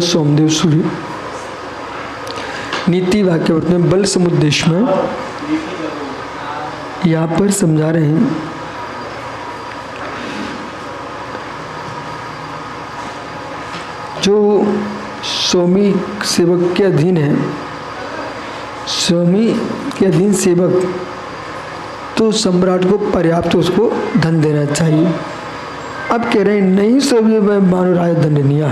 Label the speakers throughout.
Speaker 1: सोमदेव सूरी नीति वाक्यवृत्त में बल समुद्देश में यहाँ पर समझा रहे हैं जो स्वामी सेवक के अधीन है, स्वामी के अधीन सेवक, तो सम्राट को पर्याप्त उसको धन देना चाहिए। अब कह रहे हैं नहीं स्वामी मैं मानो राय दंडनीय,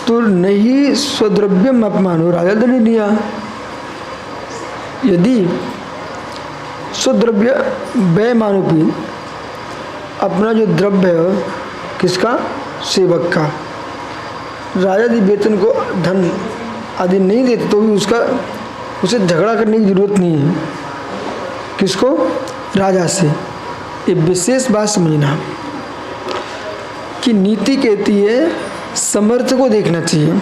Speaker 1: तो नहीं स्वद्रव्यम अपमानो राजा दंडनीय। यदि स्वद्रव्य व्यय मानो भी अपना जो द्रव्य है किसका, सेवक का, राजा जी वेतन को धन आदि नहीं देते तो भी उसे झगड़ा करने की जरूरत नहीं है। किसको, राजा से। ये विशेष बात समझना कि नीति कहती है समर्थ को देखना चाहिए।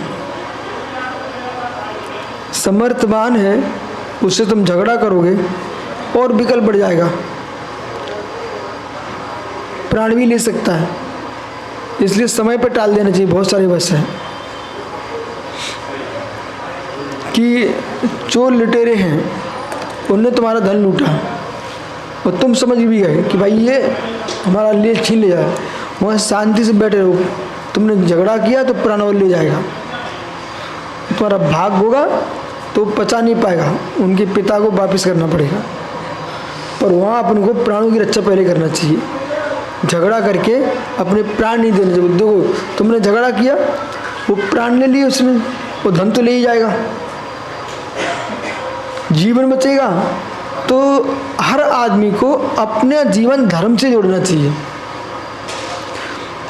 Speaker 1: समर्थवान है उससे तुम झगड़ा करोगे और विकल्प बढ़ जाएगा, प्राण भी ले सकता है, इसलिए समय पर टाल देना चाहिए। बहुत सारे बस है कि चोर लुटेरे हैं, उनने तुम्हारा धन लूटा और तुम समझ भी गए कि भाई ये हमारा ले छीन ले जाए, वहाँ शांति से बैठे रहो। तुमने झगड़ा किया तो प्राण और ले जाएगा, तुम्हारा भाग होगा तो पचा नहीं पाएगा, उनके पिता को वापस करना पड़ेगा। पर वहाँ अपन को प्राणों की रक्षा पहले करना चाहिए। झगड़ा करके अपने प्राण नहीं देने चाहिए। देखो तुमने झगड़ा किया, वो प्राण ले लिए उसने, वो धन तो ले ही जाएगा, जीवन बचेगा। तो हर आदमी को अपने जीवन धर्म से जोड़ना चाहिए।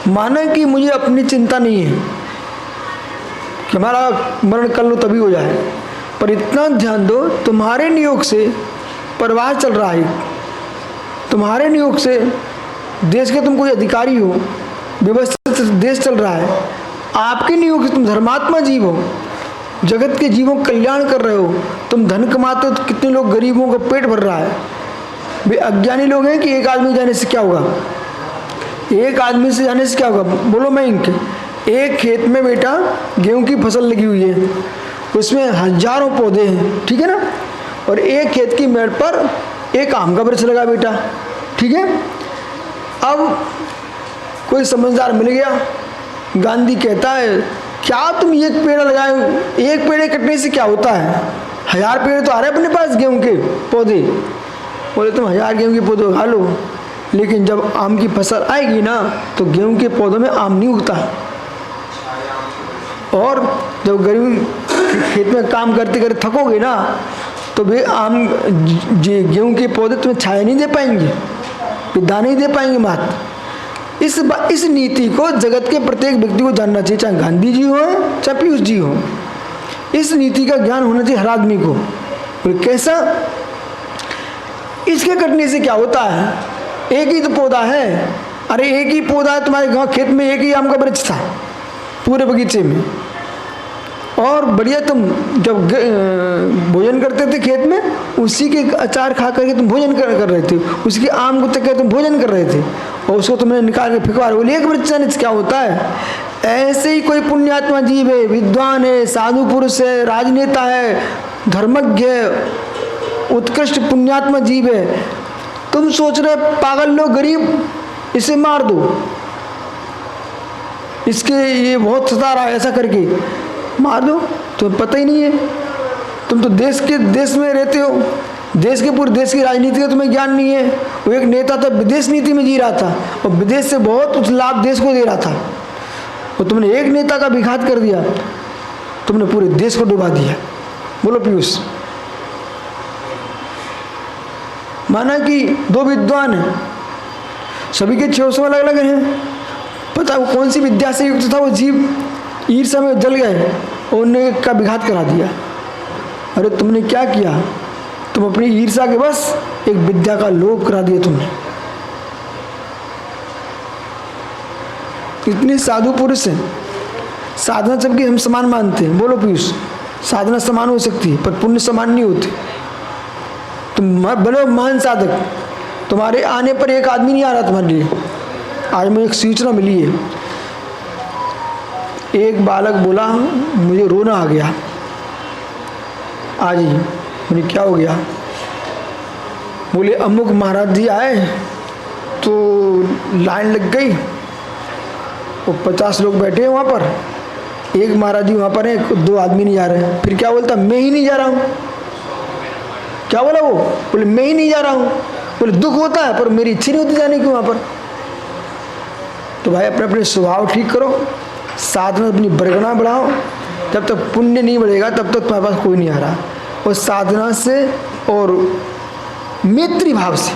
Speaker 1: माना कि मुझे अपनी चिंता नहीं है कि हमारा मरण कर लो तभी हो जाए, पर इतना ध्यान दो तुम्हारे नियोग से परिवार चल रहा है, तुम्हारे नियोग से देश के तुम कोई अधिकारी हो, व्यवस्थित देश चल रहा है, आपके नियोग से तुम धर्मात्मा जीव हो, जगत के जीवों का कल्याण कर रहे हो, तुम धन कमाते हो तो कितने लोग गरीबों का पेट भर रहा है। वे अज्ञानी लोग हैं कि एक आदमी जाने से क्या होगा, एक आदमी से जाने से क्या होगा, बोलो मैं इनके एक खेत में बेटा गेहूं की फसल लगी हुई है, उसमें हजारों पौधे हैं, ठीक है ना, और एक खेत की मेड़ पर एक आम का वृक्ष लगा बेटा, ठीक है। अब कोई समझदार मिल गया, गांधी कहता है क्या तुम एक पेड़ लगाए, एक पेड़ कटने से क्या होता है, 1000 पेड़ तो आ रहे अपने पास गेहूं के पौधे। बोले तुम 1000 गेहूं के पौधे उगा लो, लेकिन जब आम की फसल आएगी ना तो गेहूं के पौधों में आम नहीं उगता। और जब गरीब खेत में काम करते करते थकोगे ना तो वे आम गेहूं के पौधे तुम्हें छाया नहीं दे पाएंगे, दाने नहीं दे पाएंगे मात। इस नीति को जगत के प्रत्येक व्यक्ति को जानना चाहिए, चाहे गांधी जी हो चाहे पीयूष जी हो। इस नीति का ज्ञान होना चाहिए हर आदमी को। कैसा, इसके कटने से क्या होता है, एक ही तो पौधा है, अरे एक ही पौधा है, तुम्हारे गांव खेत में एक ही आम का वृक्ष था पूरे बगीचे में, और बढ़िया तुम जब भोजन करते थे खेत में उसी के अचार खा करके तुम भोजन कर रहे थे, उसके आम को तक तुम भोजन कर रहे थे, और उसको तुमने निकाल के फेंकवा रहे, एक वृक्ष जाने से क्या होता है। ऐसे ही कोई पुण्यात्मा जीव है, विद्वान है, साधु पुरुष है, राजनेता है, धर्मज्ञ है, उत्कृष्ट पुण्यात्मा जीव है, तुम सोच रहे पागल लोग गरीब इसे मार दो, इसके ये बहुत सता रहा है, ऐसा करके मार दो, तुम्हें पता ही नहीं है। तुम तो देश में रहते हो, देश के पूरे देश की राजनीति का तुम्हें ज्ञान नहीं है। वो एक नेता तो विदेश नीति में जी रहा था और विदेश से बहुत कुछ लाभ देश को दे रहा था, और तुमने एक नेता का विघात कर दिया, तुमने पूरे देश को डुबा दिया। बोलो पीयूष। माना कि दो विद्वान हैं, सभी के 600 अलग अलग हैं, पता वो कौन सी विद्या से युक्त था, वो जीव ईर्ष्या में जल गए और उन्होंने का विघात करा दिया। अरे तुमने क्या किया, तुम अपनी ईर्ष्या के बस एक विद्या का लोभ करा दिया तुमने। इतने साधु पुरुष हैं, साधना सबकी हम समान मानते हैं, बोलो पीयूष, साधना समान हो सकती है पर पुण्य समान नहीं होती। तुम बनो महान साधक, तुम्हारे आने पर एक आदमी नहीं आ रहा तुम्हारे लिए। आज मुझे एक सूचना मिली है, एक बालक बोला मुझे रोना आ गया आज ही। मुझे क्या हो गया? बोले अमुक महाराज जी आए तो लाइन लग गई, वो 50 लोग बैठे हैं वहाँ पर, एक महाराज जी वहाँ पर हैं, 2 आदमी नहीं जा रहे हैं। फिर क्या बोलता? मैं ही नहीं जा रहा हूँ। क्या बोला वो? बोले मैं ही नहीं जा रहा हूँ। बोले दुख होता है पर मेरी इच्छा नहीं होती जाने की वहाँ पर। तो भाई अपने अपने स्वभाव ठीक करो, साधना अपनी बरगना बढ़ाओ। जब तक पुण्य नहीं बढ़ेगा तब तक तुम्हारे पास कोई नहीं आ रहा। और साधना से और मैत्री भाव से,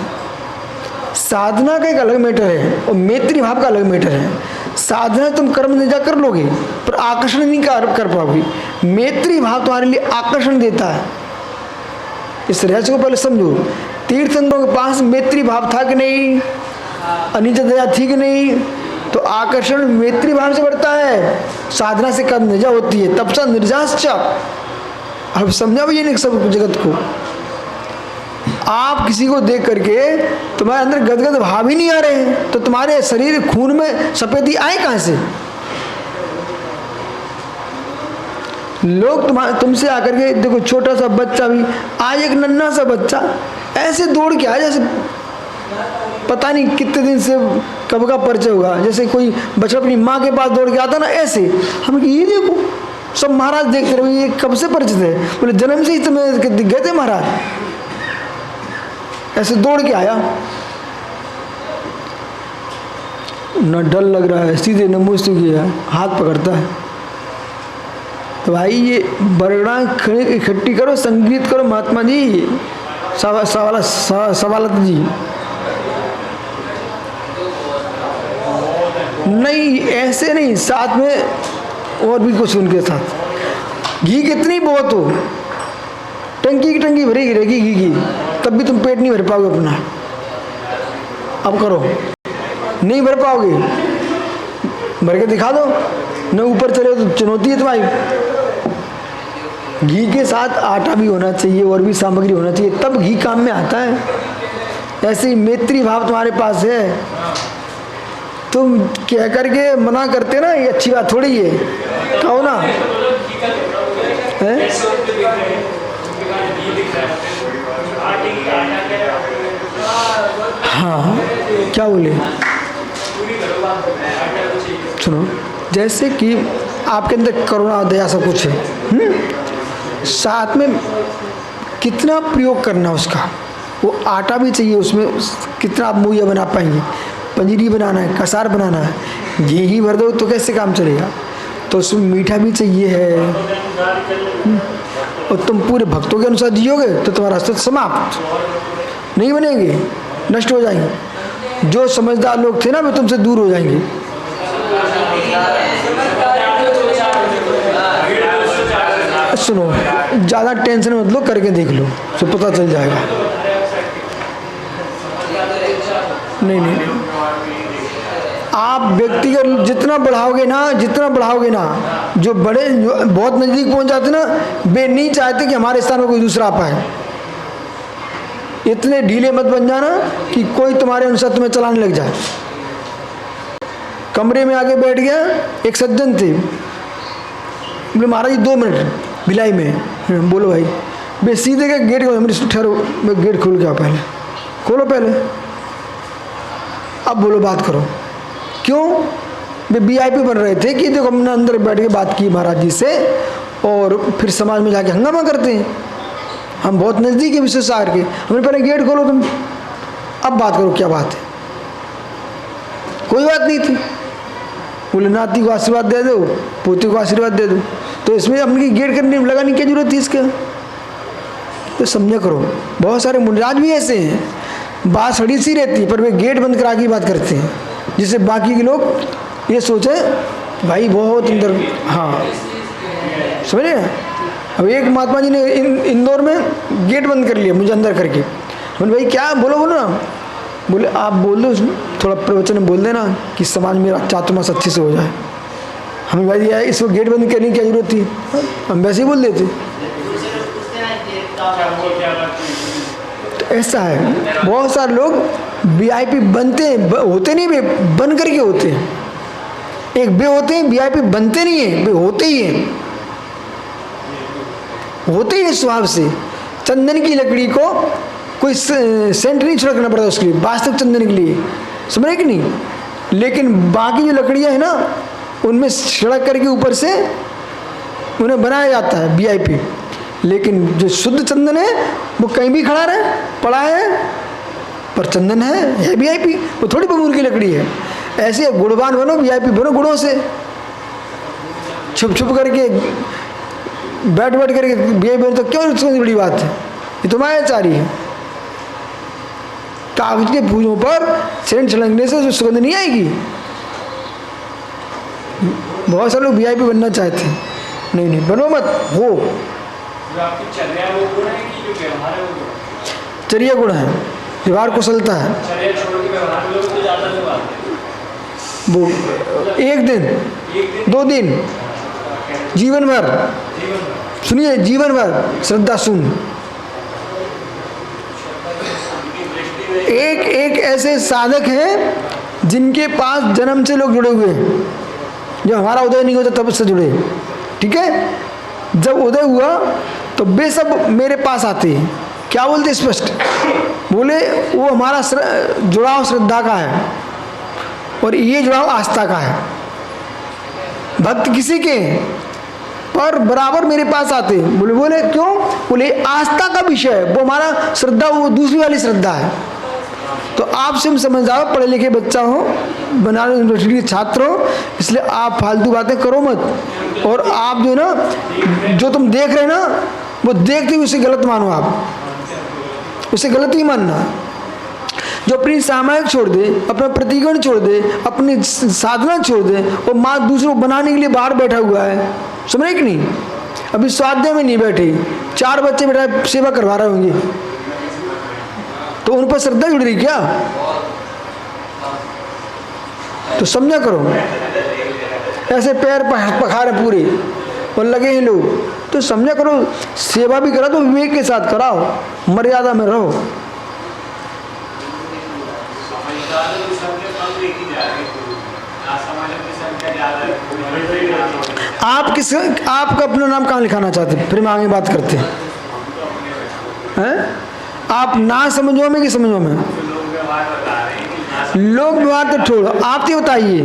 Speaker 1: साधना का एक अलग मैटर है और मैत्री भाव का अलग मैटर है। साधना तुम कर्म निजा कर लोगे पर आकर्षण नहीं कर पाओगे। मैत्री भाव तुम्हारे लिए आकर्षण देता है। इस रहस्य को पहले समझो। तीर्थंकरों के पास मैत्री भाव था कि नहीं? अनिज दया थी कि नहीं? तो आकर्षण मैत्री भाव से बढ़ता है। साधना से कर्म निजा होती है, तपसा निर्जाश्च। अब समझा भैया नहीं सब जगत को। आप किसी को देख करके तुम्हारे अंदर गदगद भाव ही नहीं आ रहे हैं तो तुम्हारे शरीर खून में सफेदी आए कहां से? लोग तुमसे आकर के देखो, छोटा सा बच्चा भी, आज एक नन्हा सा बच्चा ऐसे दौड़ के आया जैसे पता नहीं कितने दिन से कब का परिचय होगा। जैसे कोई बच्चा अपनी माँ के पास दौड़ के आता ना, ऐसे हम ये देखो सब महाराज देखते रहे, ये कब से परिचित है? बोले जन्म से ही तुम्हें गए थे महाराज। ऐसे दौड़ के आया, न डर लग रहा है, सीधे नमस्ते किया, हाथ पकड़ता है। तो भाई ये बरगड़ा इकट्ठी करो, संगीत करो महात्मा जी, सवालत जी। नहीं ऐसे नहीं, साथ में और भी कुछ उनके साथ। घी कितनी बहुत हो, टंकी की टंकी भरी गिरेगी घी की, तब भी तुम पेट नहीं भर पाओगे अपना। अब करो, नहीं भर पाओगे, भर के दिखा दो। न ऊपर चले तो चुनौती है तुम्हारी। घी के साथ आटा भी होना चाहिए और भी सामग्री होना चाहिए, तब घी काम में आता है। ऐसे ही मैत्री भाव तुम्हारे पास है, तुम कह करके मना करते ना, ये अच्छी बात थोड़ी है। कहो ना है? हाँ क्या बोले? सुनो, जैसे कि आपके अंदर करुणा दया सब कुछ है, साथ में कितना प्रयोग करना उसका, वो आटा भी चाहिए उसमें, कितना आप मुहैया बना पाएंगे। पंजीरी बनाना है, कसार बनाना है, घी ही भर दो तो कैसे काम चलेगा? तो उसमें मीठा भी चाहिए है। और तुम पूरे भक्तों के अनुसार जियोगे तो तुम्हारा अस्तित्व समाप्त नहीं बनेंगे, नष्ट हो जाएंगे। जो समझदार लोग थे ना वे तुमसे दूर हो जाएंगे। सुनो, ज़्यादा टेंशन मत लो, करके देख लो तो पता चल जाएगा। नहीं, आप व्यक्तिगत जितना बढ़ाओगे ना, जो बड़े जो बहुत नज़दीक पहुंच जाते ना, वे नहीं चाहते कि हमारे स्थान में कोई दूसरा आ पाए। इतने ढीले मत बन जाना कि कोई तुम्हारे अनुसार तुम्हें चलाने लग जाए। कमरे में आके बैठ गया एक सज्जन थे, बोले महाराज जी 2 मिनट भिलाई में। बोलो भाई, बे सीधे के गेट को ठहरो, मैं गेट खोल के आओ, पहले खोलो पहले, अब बोलो बात करो। क्यों? वे VIP बन रहे थे कि देखो हमने अंदर बैठ के बात की महाराज जी से और फिर समाज में जाके हंगामा करते हैं। हम बहुत नज़दीक है विशेषार के, हमने पहले गेट खोलो तुम, अब बात करो क्या बात है। कोई बात नहीं थी। बोले नाती को आशीर्वाद दे दो, पोती को आशीर्वाद दे दो, तो इसमें अपनी गेट करने में लगाने की क्या जरूरत थी इसके? तो समझा करो, बहुत सारे मुनिराज भी ऐसे हैं, बात सड़ी सी रहती है पर वे गेट बंद करा के बात करते हैं, जिससे बाकी के लोग ये सोचे भाई बहुत अंदर। हाँ समझ रहे? अब एक महात्मा जी ने इंदौर में गेट बंद कर लिया मुझे अंदर करके। बोले भाई क्या? बोलो ना। बोले आप बोल दो, थोड़ा प्रवचन बोल देना कि समाज में चातुर्मास अच्छे से हो जाए। हमें भाई यार इसको गेट बंद करने की क्या जरूरत थी, हम वैसे ही बोल देते। ऐसा है, बहुत सारे लोग वीआईपी बनते हैं, होते नहीं, वे बन करके होते हैं। एक वे होते हैं वीआईपी, बनते नहीं है, वे होते ही हैं, होते ही स्वभाव से। चंदन की लकड़ी को कोई सेंट नहीं छिड़कना पड़ता उसके लिए, वास्तविक चंदन के लिए, समझ रहे कि नहीं। लेकिन बाकी जो लकड़ियां है ना, उनमें छिड़क करके ऊपर से उन्हें बनाया जाता है वीआईपी। लेकिन जो शुद्ध चंदन है वो कहीं भी खड़ा रहे, पड़ा है, पर चंदन है वीआईपी, वो थोड़ी बबूल की लकड़ी है। ऐसे गुणवान बनो, वीआईपी बनो गुणों से, छुप छुप करके बैठ बैठ करके वीआईपी बनो तो क्यों उसमें बड़ी बात है, ये तो मायाचारी है। कागज के फूलों पर सेंट छिड़कने से जो सुगंध नहीं आएगी। बहुत सारे लोग वीआईपी बनना चाहते हैं, नहीं नहीं बनो मत, हो चर्या गुण है, व्यवहार कुशलता है। वो एक दिन 2 दिन जीवन भर, सुनिए जीवन भर श्रद्धा सुन। एक ऐसे साधक हैं जिनके पास जन्म से लोग जुड़े हुए हैं, जब हमारा उदय नहीं होता तब उससे जुड़े, ठीक है। जब उदय हुआ तो वे सब मेरे पास आते हैं, क्या बोलते स्पष्ट, बोले वो हमारा जुड़ाव श्रद्धा का है और ये जुड़ाव आस्था का है। भक्त किसी के पर बराबर मेरे पास आते हैं, बोले क्यों, बोले आस्था का विषय है, वो हमारा श्रद्धा, वो दूसरी वाली श्रद्धा है। तो आप सिर्फ समझ जाओ, पढ़े लिखे बच्चा हो, बनारस यूनिवर्सिटी के छात्र हो, इसलिए आप फालतू बातें करो मत। और आप जो ना, जो तुम देख रहे हैं ना, वो देखते हुए उसे गलत मानो, आप उसे गलत ही मानना। जो अपनी सामायिक छोड़ दे, अपना प्रतिगण छोड़ दे, अपनी साधना छोड़ दे, वो माँ दूसरों को बनाने के लिए बाहर बैठा हुआ है, समझ रहे कि नहीं। अभी स्वाध्याय में नहीं बैठे, 4 बच्चे बैठा सेवा करवा रहे होंगे, तो उन पर श्रद्धा जुड़ रही क्या, तो समझा करो। ऐसे पैर पखारे पूरे और लगे हैं लोग, तो समझा करो, सेवा भी करा तो विवेक के साथ कराओ, मर्यादा में रहो। आपका अपना नाम कहाँ लिखाना चाहते हैं, फिर हम आगे बात करते हैं। आप ना समझो में कि समझो में, लोग व्यवहार तो छोड़ो, आप ही बताइए।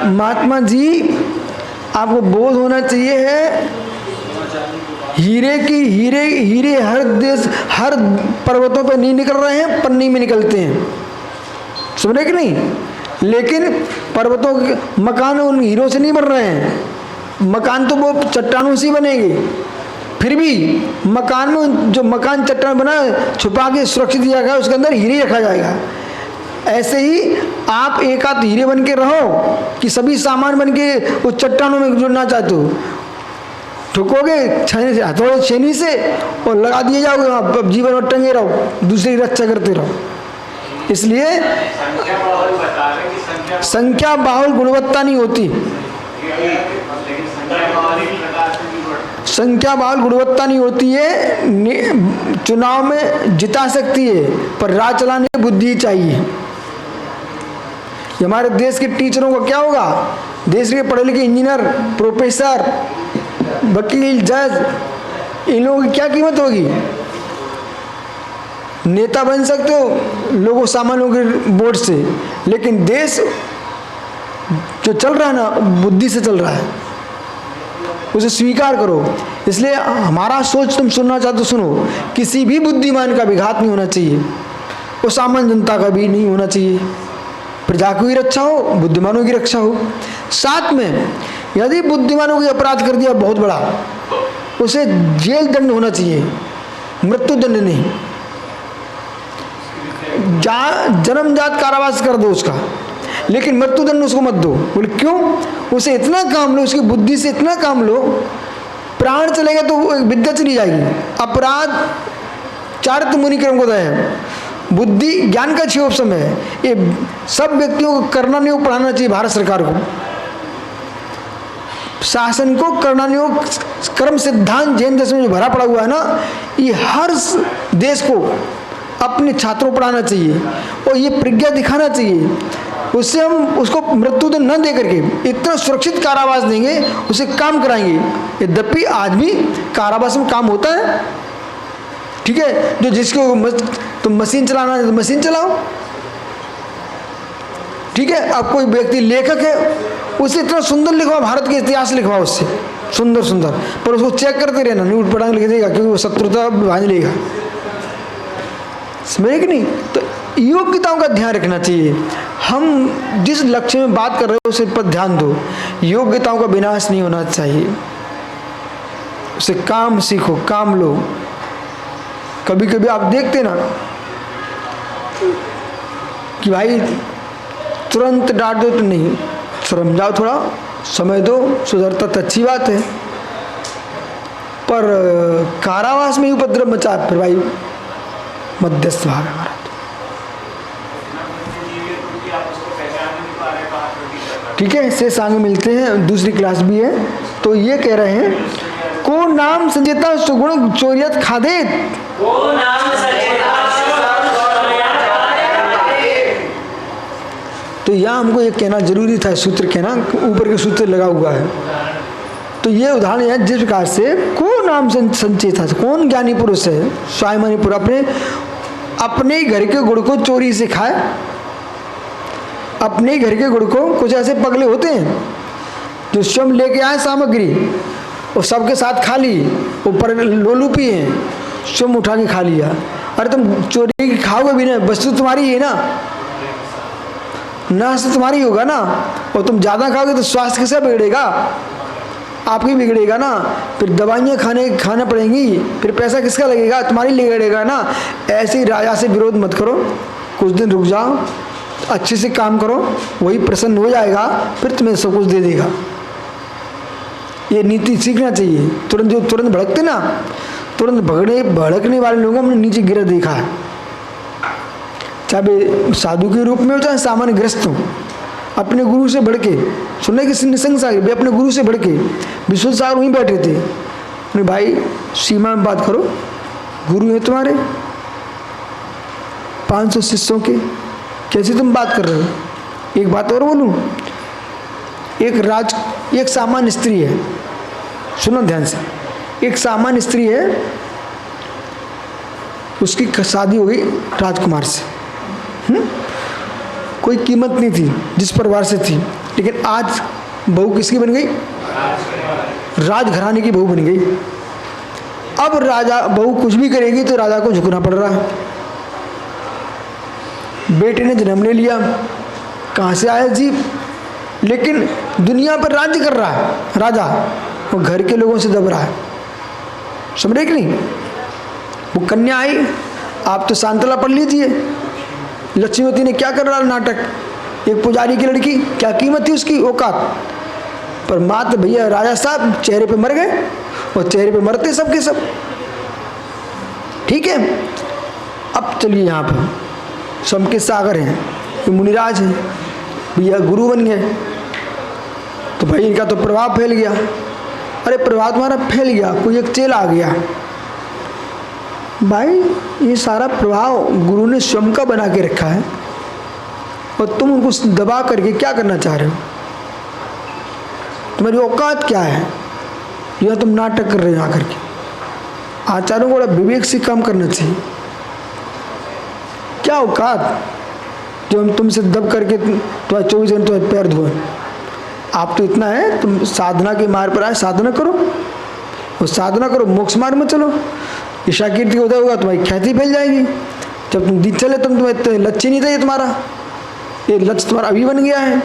Speaker 1: महात्मा जी, आपको बोध होना चाहिए है, हीरे हर देश, हर पर्वतों पे नहीं निकल रहे हैं, पन्नी में निकलते हैं, सुन रहे कि नहीं। लेकिन पर्वतों के मकान उन हीरों से नहीं बन रहे हैं, मकान तो वो चट्टानों से बनेंगे। फिर भी मकान में जो मकान चट्टान बना छुपा के सुरक्षित दिया गया, उसके अंदर हीरे रखा जाएगा। ऐसे ही आप एक आध हीरे बन के रहो कि सभी सामान बन के उस चट्टानों में जुड़ना चाहते हो, ठुकोगे हथौड़े छेनी से और लगा दिए जाओगे, आप जीवन में टंगे रहो, दूसरी रक्षा करते रहो। इसलिए संख्या बाहुल गुणवत्ता नहीं होती, संख्या बाहुल गुणवत्ता नहीं होती है। चुनाव में जिता सकती है, पर राज चलाने की बुद्धि चाहिए। हमारे देश के टीचरों का क्या होगा, देश के पढ़े लिखे इंजीनियर, प्रोफेसर, वकील, जज, इन लोगों की क्या कीमत होगी। नेता बन सकते हो लोगों सामान्यों के वोट से, लेकिन देश जो चल रहा है ना, बुद्धि से चल रहा है, उसे स्वीकार करो। इसलिए हमारा सोच तुम सुनना चाहते हो सुनो, किसी भी बुद्धिमान का विघात नहीं होना चाहिए, वो सामान्य जनता का भी नहीं होना चाहिए। प्रजा की रक्षा हो, बुद्धिमानों की रक्षा हो। साथ में यदि बुद्धिमानों को अपराध कर दिया बहुत बड़ा, उसे जेल दंड होना चाहिए, मृत्यु दंड नहीं। जन्मजात कारावास कर दो उसका, लेकिन मृत्यु दंड उसको मत दो। बोले क्यों, उसे इतना काम लो, उसकी बुद्धि से इतना काम लो, प्राण चलेगा तो विद्या चली जाएगी। अपराध चारित्र मुनि क्रम को है, बुद्धि ज्ञान का क्षोभ है। ये सब व्यक्तियों को करना नहीं, पढ़ाना चाहिए भारत सरकार को। शासन को कर्मयोग कर्म सिद्धांत जैन दर्शन में जो भरा पड़ा हुआ है ना, ये हर देश को अपने छात्रों को पढ़ाना चाहिए और ये प्रज्ञा दिखाना चाहिए। उससे हम उसको मृत्युदंड न दे करके इतना सुरक्षित कारावास देंगे, उसे काम कराएंगे। यद्यपि आज भी कारावास में काम होता है, ठीक है। जो जिसको तुम मशीन चलाना है तो मशीन चलाओ, ठीक है। अब कोई व्यक्ति लेखक है, उसे इतना सुंदर लिखवा, भारत के इतिहास लिखवा उससे सुंदर सुंदर, पर उसको चेक करते रहना, नहीं उठ पटांग लिख देगा, क्योंकि वो शत्रुता भांज लेगा, समझे कि नहीं। तो योग्यताओं का ध्यान रखना चाहिए। हम जिस लक्ष्य में बात कर रहे हो उस पर ध्यान दो। योग्यताओं का विनाश नहीं होना चाहिए। उसे काम सीखो, काम लो। कभी कभी आप देखते ना कि भाई तुरंत डांट दो तो नहीं, समझाओ, थोड़ा समय दो, सुधरता तो अच्छी बात है। पर कारावास में ही उपद्रव मचा, फिर भाई मध्यस्थ भाग हमारा। ठीक है, इससे आगे मिलते हैं, दूसरी क्लास भी है। तो ये कह रहे हैं, को नाम संजेता सुगुण चोरियत खादेत, को नाम संजेता तो यहाँ हमको ये कहना जरूरी था, सूत्र कहना, ऊपर के सूत्र लगा हुआ है। तो ये उदाहरण है जिस प्रकार से को नाम संचेता, कौन ज्ञानी पुरुष है, स्वाभिमानी पुरुष अपने घर के गुड़ को चोरी से खाए। अपने घर के गुड़ को, कुछ ऐसे पगले होते हैं जो स्वयं लेके आए सामग्री और सबके साथ खा ली, ऊपर लोलूपी हैं, स्वयं उठा के खा लिया। अरे तुम चोरी की खाओगे भी ना, वस्तु तुम्हारी है ना, नाश तो तुम्हारी होगा ना, और तुम ज़्यादा खाओगे तो स्वास्थ्य कैसे बिगड़ेगा, आपकी बिगड़ेगा ना। फिर दवाइयाँ खाना पड़ेंगी, फिर पैसा किसका लगेगा, तुम्हारी बिगड़ेगा ना। ऐसे ही राजा से विरोध मत करो, कुछ दिन रुक जाओ, अच्छे से काम करो, वही प्रसन्न हो जाएगा, फिर तुम्हें सब कुछ दे देगा। ये नीति सीखना चाहिए। तुरंत भड़कते ना, तुरंत भड़कने वाले लोगों को हमने नीचे गिरा देखा है, चाहे साधु के रूप में हो चाहे सामान्य ग्रस्त हो। अपने गुरु से बढ़ के, सुनने की निसंग सागर भी अपने गुरु से बढ़ के, विश्व सागर वहीं बैठे थे। अरे भाई सीमा में बात करो, गुरु है तुम्हारे 500 शिष्यों के, कैसे तुम बात कर रहे हो। एक बात और बोलूं, एक सामान्य स्त्री है, सुनो ध्यान से, एक सामान्य स्त्री है, उसकी शादी हो गई राजकुमार से। कोई कीमत नहीं थी जिस परिवार से थी, लेकिन आज बहू किसकी बन गई, राजघराने की बहू बन गई। अब राजा बहू कुछ भी करेगी तो राजा को झुकना पड़ रहा है। बेटे ने जन्म ले लिया, कहाँ से आया जीव, लेकिन दुनिया पर राज्य कर रहा है राजा, वो घर के लोगों से दब रहा है, समझे कि नहीं। वो कन्या आई, आप तो शांतला पढ़ लीजिए, लक्ष्मीवती ने क्या कर रहा नाटक, एक पुजारी की लड़की, क्या कीमत थी उसकी, औकात, पर मात्र भैया राजा साहब चेहरे पे मर गए, और चेहरे पे मरते सबके सब। ठीक है, अब चलिए यहाँ पर सम के सागर हैं, ये मुनिराज हैं, भैया गुरु बन गए, तो भाई इनका तो प्रभाव फैल गया। अरे प्रभाव तुम्हारा फैल गया, कोई एक चेला आ गया, भाई ये सारा प्रभाव गुरु ने स्वयं का बना के रखा है, और तुम उनको दबा करके क्या करना चाह रहे हो, तुम्हारी औकात क्या है, यह तुम नाटक कर रहे हो आकर के। आचार्यों को बड़ा विवेक से काम करना चाहिए। क्या औकात जो हम तुमसे दब करके तुम्हारे 24 घंटे तुम्हारे पैर धोए। आप तो इतना है, तुम साधना के मार्ग पर आए, साधना करो, और साधना करो, मोक्ष मार्ग में चलो। ईशा कीर्ति उदय होगा, तुम्हारी ख्याति फैल जाएगी। जब तुम दिन चले तुम तुम्हें लक्ष्य नहीं था ये तुम्हारा, ये लक्ष्य तुम्हारा अभी बन गया है।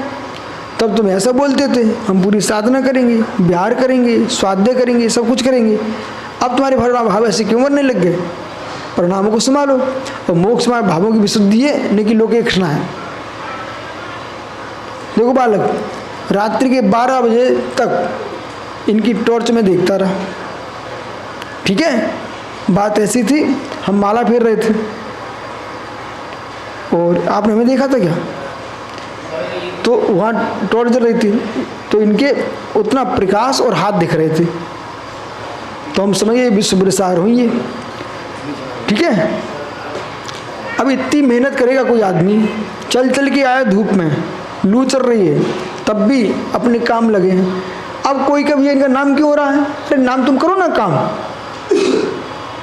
Speaker 1: तब तुम ऐसा बोलते थे हम पूरी साधना करेंगे, विहार करेंगे, स्वाध्याय करेंगे, सब कुछ करेंगे। अब तुम्हारे भाव ऐसे क्यों मरने लग गए। परिणामों को संभालो, और मोक्ष मार्ग भावों की विशुद्धि है, नहीं कि लोग एक क्षण है। देखो बालक, रात्रि के 12 बजे तक इनकी टॉर्च में देखता रहा, ठीक है। बात ऐसी थी, हम माला फेर रहे थे, और आपने हमें देखा था क्या, तो वहाँ टॉर्च जल रही थी, तो इनके उतना प्रकाश और हाथ दिख रहे थे, तो हम समझिए विश्व प्रसार हुई है। ठीक है, अब इतनी मेहनत करेगा कोई आदमी, चल चल के आया धूप में, लू चल रही है, तब भी अपने काम लगे हैं। अब कोई कभी इनका नाम क्यों हो रहा है? अरे नाम तुम करो ना, काम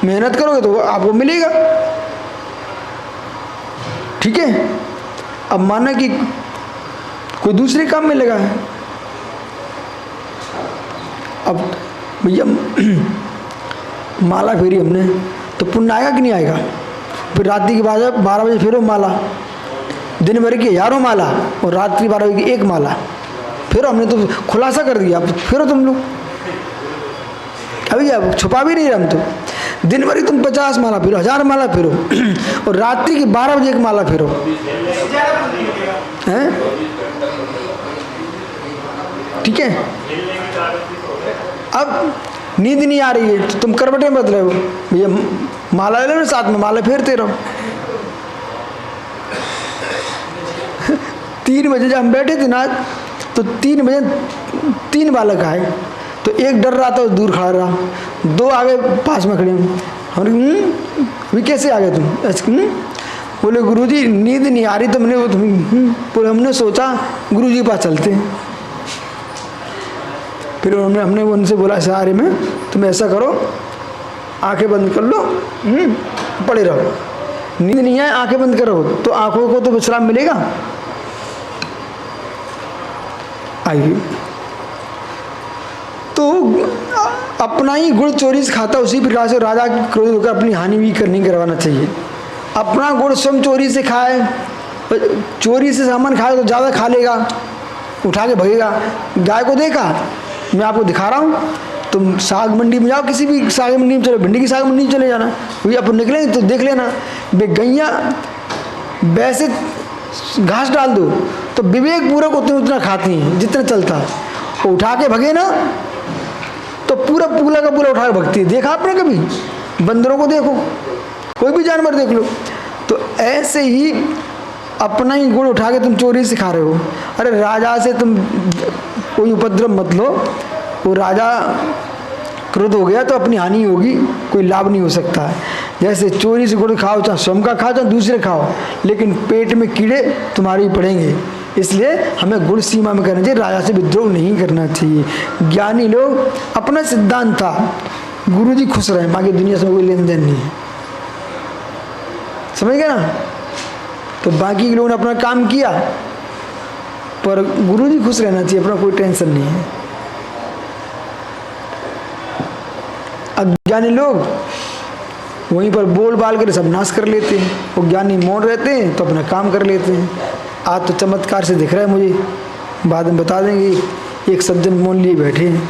Speaker 1: मेहनत करोगे तो आपको मिलेगा। ठीक है, अब माना कि कोई दूसरे काम में लगा है, अब भैया माला फेरी हमने, तो पुण्य आएगा कि नहीं आएगा? फिर रात्रि के 12 बजे फेरो माला, दिन भर की 1000 माला और रात्रि 12 बजे की 1 माला, फिर हमने तो खुलासा कर दिया। फिर तुम लोग अभी क्या छुपा भी नहीं रहे हम तो, दिन भर ही तुम 50 माला फिरो, 1000 माला फिरो और रात्रि की 12 बजे 1 माला फिरो हैं। ठीक है, अब नींद नहीं आ रही है तो तुम करवटें बदल रहे हो, भैया माला ले लो, साथ में माला फेरते रहो। 3 बजे जब हम बैठे थे ना, तो 3 बजे 3 बालक आए, तो एक डर रहा था, दूर खड़ा रहा, 2 आगे पास में खड़े हैं। हमने अभी कैसे आ गए तुम? ऐसे बोले गुरुजी नींद नहीं आ रही, तो बोले हमने सोचा गुरुजी के पास चलते हैं। फिर हमने उनसे बोला सारे में तुम ऐसा करो, आंखें बंद कर लो, पड़े रहो, नींद नहीं आए आंखें बंद करो तो आंखों को तो विश्राम मिलेगा। आइए, तो अपना ही गुड़ चोरी से खाता, उसी प्रकार से राजा की क्रोध होकर अपनी हानि भी नहीं करवाना चाहिए। अपना गुड़ स्वयं चोरी से खाए, चोरी से सामान खाए तो ज़्यादा खा लेगा, उठा के भगेगा। गाय को देखा, मैं आपको दिखा रहा हूँ, तुम साग मंडी में जाओ, किसी भी साग मंडी में चलो, भिंडी की साग मंडी में चले जाना, वही अपन निकलेंगे तो देख लेना, गैया वैसे घास डाल दो तो विवेक पूर्वक उतना खाती हैं जितना चलता है, वो उठा के भगे ना तो पूरा पूला का पूरा उठा के भगती है। देखा आपने कभी? बंदरों को देखो, कोई भी जानवर देख लो। तो ऐसे ही अपना ही गुड़ उठा के तुम चोरी से खा रहे हो। अरे राजा से तुम कोई उपद्रव मत लो, वो राजा क्रोध हो गया तो अपनी हानि होगी, कोई लाभ नहीं हो सकता है। जैसे चोरी से गुड़ खाओ, चाहे स्वयं का खाओ चाहे दूसरे खाओ, लेकिन पेट में कीड़े तुम्हारे ही पड़ेंगे। इसलिए हमें गुड़ सीमा में करना चाहिए, राजा से विद्रोह नहीं करना चाहिए। ज्ञानी लोग अपना सिद्धांत था, गुरुजी खुश रहे, बाकी दुनिया से कोई लेन देन नहीं है, समझ गए ना? तो बाकी लोगों ने अपना काम किया, पर गुरुजी खुश रहना चाहिए, अपना कोई टेंशन नहीं है। अज्ञानी लोग वहीं पर बोल बाल कर सब नाश कर लेते हैं, वो ज्ञानी मौन रहते हैं तो अपना काम कर लेते हैं। आज तो चमत्कार से दिख रहा है मुझे, बाद में बता देंगे। एक सज्जन मौन लिए बैठे हैं,